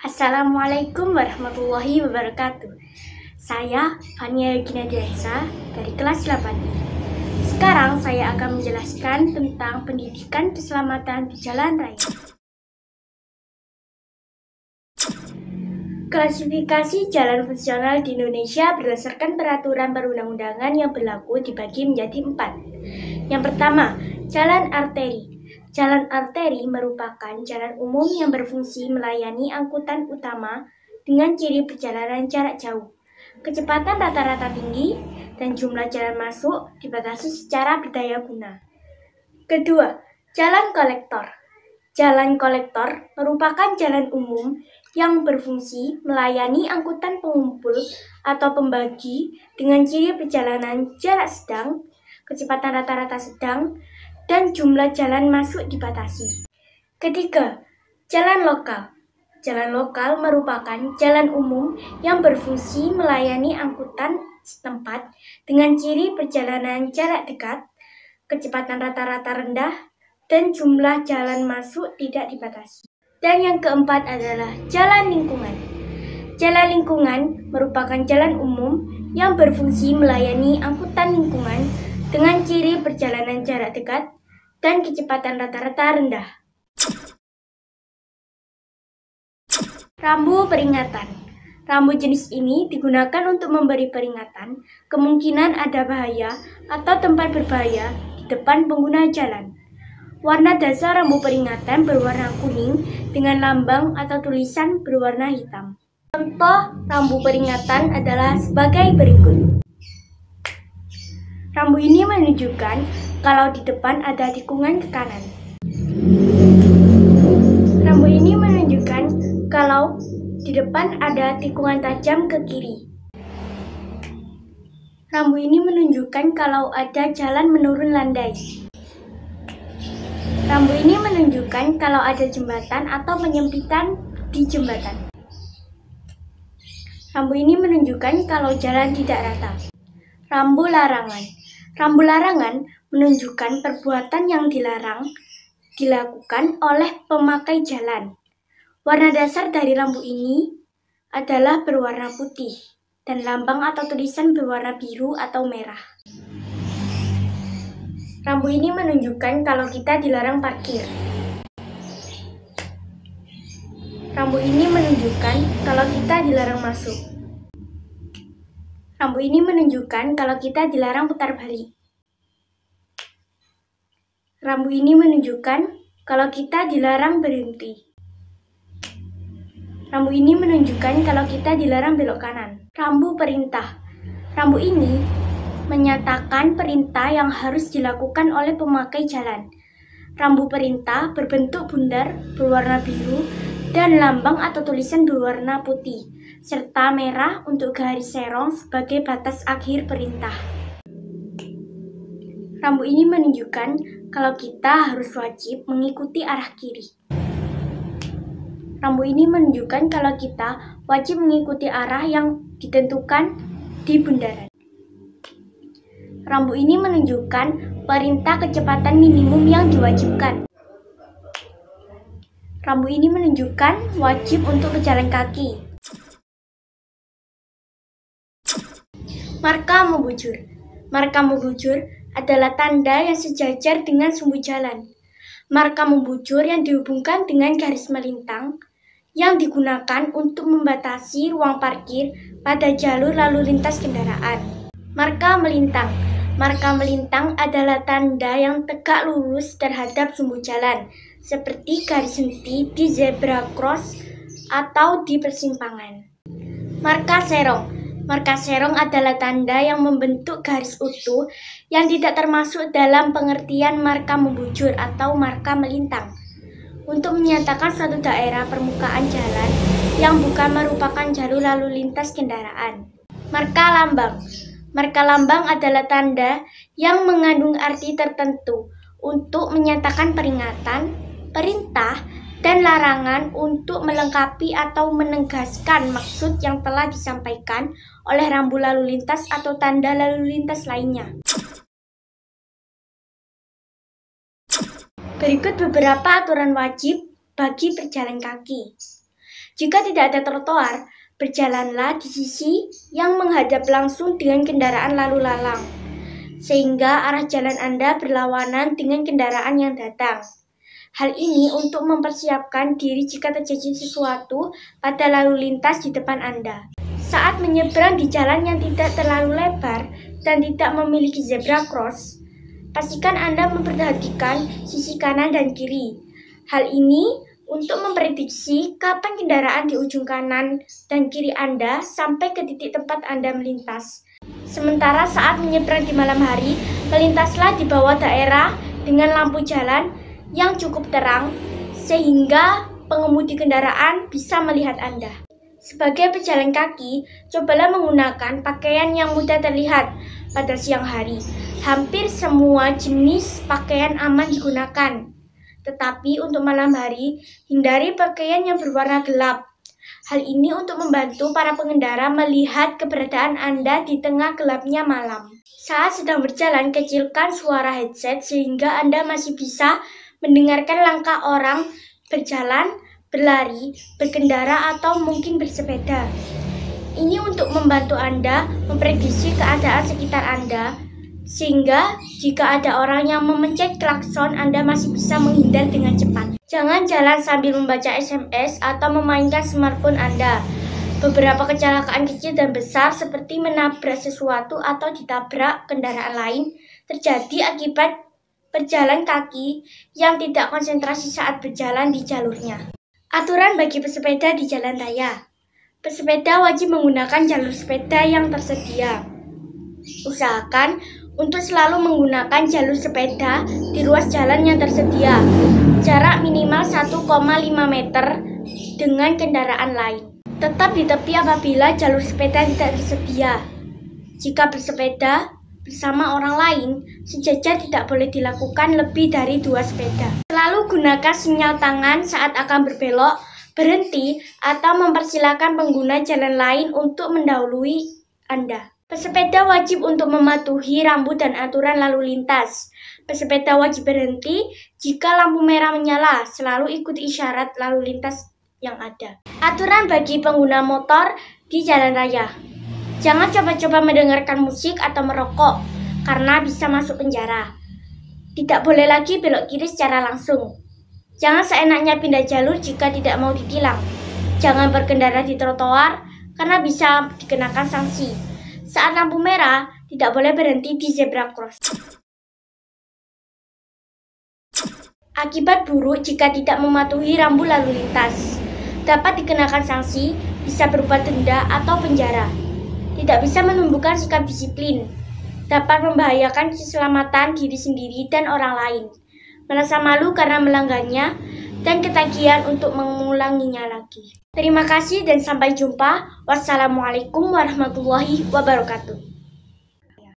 Assalamualaikum warahmatullahi wabarakatuh. Saya Fania Yogina Diasa dari kelas 8I. Sekarang saya akan menjelaskan tentang pendidikan keselamatan di jalan raya. Klasifikasi jalan fungsional di Indonesia berdasarkan peraturan perundang-undangan yang berlaku dibagi menjadi 4. Yang pertama, jalan arteri. Jalan arteri merupakan jalan umum yang berfungsi melayani angkutan utama dengan ciri perjalanan jarak jauh, kecepatan rata-rata tinggi, dan jumlah jalan masuk dibatasi secara berdaya guna. Kedua, jalan kolektor. Jalan kolektor merupakan jalan umum yang berfungsi melayani angkutan pengumpul atau pembagi dengan ciri perjalanan jarak sedang, kecepatan rata-rata sedang, dan jumlah jalan masuk dibatasi. Ketiga, jalan lokal. Jalan lokal merupakan jalan umum yang berfungsi melayani angkutan setempat dengan ciri perjalanan jarak dekat, kecepatan rata-rata rendah, dan jumlah jalan masuk tidak dibatasi. Dan yang keempat adalah jalan lingkungan. Jalan lingkungan merupakan jalan umum yang berfungsi melayani angkutan lingkungan dengan ciri perjalanan jarak dekat dan kecepatan rata-rata rendah. Rambu peringatan. Rambu jenis ini digunakan untuk memberi peringatan kemungkinan ada bahaya atau tempat berbahaya di depan pengguna jalan. Warna dasar rambu peringatan berwarna kuning dengan lambang atau tulisan berwarna hitam. Contoh rambu peringatan adalah sebagai berikut. Rambu ini menunjukkan kalau di depan ada tikungan ke kanan. Rambu ini menunjukkan kalau di depan ada tikungan tajam ke kiri. Rambu ini menunjukkan kalau ada jalan menurun landai. Rambu ini menunjukkan kalau ada jembatan atau penyempitan di jembatan. Rambu ini menunjukkan kalau jalan tidak rata. Rambu larangan. Rambu larangan menunjukkan perbuatan yang dilarang dilakukan oleh pemakai jalan. Warna dasar dari rambu ini adalah berwarna putih dan lambang atau tulisan berwarna biru atau merah. Rambu ini menunjukkan kalau kita dilarang parkir. Rambu ini menunjukkan kalau kita dilarang masuk. Rambu ini menunjukkan kalau kita dilarang putar balik. Rambu ini menunjukkan kalau kita dilarang berhenti. Rambu ini menunjukkan kalau kita dilarang belok kanan. Rambu perintah. Rambu ini menyatakan perintah yang harus dilakukan oleh pemakai jalan. Rambu perintah berbentuk bundar berwarna biru dan lambang atau tulisan berwarna putih, serta merah untuk garis serong sebagai batas akhir perintah. Rambu ini menunjukkan kalau kita harus wajib mengikuti arah kiri. Rambu ini menunjukkan kalau kita wajib mengikuti arah yang ditentukan di bundaran. Rambu ini menunjukkan perintah kecepatan minimum yang diwajibkan. Rambu ini menunjukkan wajib untuk pejalan kaki. Marka membujur. Marka membujur adalah tanda yang sejajar dengan sumbu jalan. Marka membujur yang dihubungkan dengan garis melintang yang digunakan untuk membatasi ruang parkir pada jalur lalu lintas kendaraan. Marka melintang. Marka melintang adalah tanda yang tegak lurus terhadap sumbu jalan, seperti garis henti di zebra cross atau di persimpangan. Marka serong. Marka serong adalah tanda yang membentuk garis utuh yang tidak termasuk dalam pengertian marka membujur atau marka melintang, untuk menyatakan suatu daerah permukaan jalan yang bukan merupakan jalur lalu lintas kendaraan. Marka lambang. Marka lambang adalah tanda yang mengandung arti tertentu untuk menyatakan peringatan, perintah, dan larangan untuk melengkapi atau menegaskan maksud yang telah disampaikan oleh rambu lalu lintas atau tanda lalu lintas lainnya. Berikut beberapa aturan wajib bagi pejalan kaki. Jika tidak ada trotoar, berjalanlah di sisi yang menghadap langsung dengan kendaraan lalu lalang, sehingga arah jalan Anda berlawanan dengan kendaraan yang datang. Hal ini untuk mempersiapkan diri jika terjadi sesuatu pada lalu lintas di depan Anda. Saat menyeberang di jalan yang tidak terlalu lebar dan tidak memiliki zebra cross, pastikan Anda memperhatikan sisi kanan dan kiri. Hal ini untuk memprediksi kapan kendaraan di ujung kanan dan kiri Anda sampai ke titik tempat Anda melintas. Sementara saat menyeberang di malam hari, melintaslah di bawah daerah dengan lampu jalan yang cukup terang sehingga pengemudi kendaraan bisa melihat Anda. Sebagai pejalan kaki, cobalah menggunakan pakaian yang mudah terlihat pada siang hari. Hampir semua jenis pakaian aman digunakan. Tetapi untuk malam hari, hindari pakaian yang berwarna gelap. Hal ini untuk membantu para pengendara melihat keberadaan Anda di tengah gelapnya malam. Saat sedang berjalan, kecilkan suara headset sehingga Anda masih bisa mendengarkan langkah orang berjalan, berlari, berkendara, atau mungkin bersepeda. Ini untuk membantu Anda memprediksi keadaan sekitar Anda, sehingga jika ada orang yang memencet klakson, Anda masih bisa menghindar dengan cepat. Jangan jalan sambil membaca SMS atau memainkan smartphone Anda. Beberapa kecelakaan kecil dan besar seperti menabrak sesuatu atau ditabrak kendaraan lain terjadi akibat berjalan kaki yang tidak konsentrasi saat berjalan di jalurnya. Aturan bagi pesepeda di jalan raya. Pesepeda wajib menggunakan jalur sepeda yang tersedia. Usahakan untuk selalu menggunakan jalur sepeda di ruas jalan yang tersedia. Jarak minimal 1,5 meter dengan kendaraan lain. Tetap di tepi apabila jalur sepeda tidak tersedia. Jika bersepeda bersama orang lain, sejajar tidak boleh dilakukan lebih dari 2 sepeda. Selalu gunakan sinyal tangan saat akan berbelok, berhenti, atau mempersilakan pengguna jalan lain untuk mendahului Anda. Pesepeda wajib untuk mematuhi rambu dan aturan lalu lintas. Pesepeda wajib berhenti jika lampu merah menyala, selalu ikuti isyarat lalu lintas yang ada. Aturan bagi pengguna motor di jalan raya. Jangan coba-coba mendengarkan musik atau merokok, karena bisa masuk penjara. Tidak boleh lagi belok kiri secara langsung. Jangan seenaknya pindah jalur jika tidak mau ditilang. Jangan berkendara di trotoar, karena bisa dikenakan sanksi. Saat lampu merah, tidak boleh berhenti di zebra cross. Akibat buruk jika tidak mematuhi rambu lalu lintas. Dapat dikenakan sanksi, bisa berupa denda atau penjara. Tidak bisa menumbuhkan sikap disiplin. Dapat membahayakan keselamatan diri sendiri dan orang lain. Merasa malu karena melanggarnya, dan ketagihan untuk mengulanginya lagi. Terima kasih dan sampai jumpa. Wassalamualaikum warahmatullahi wabarakatuh.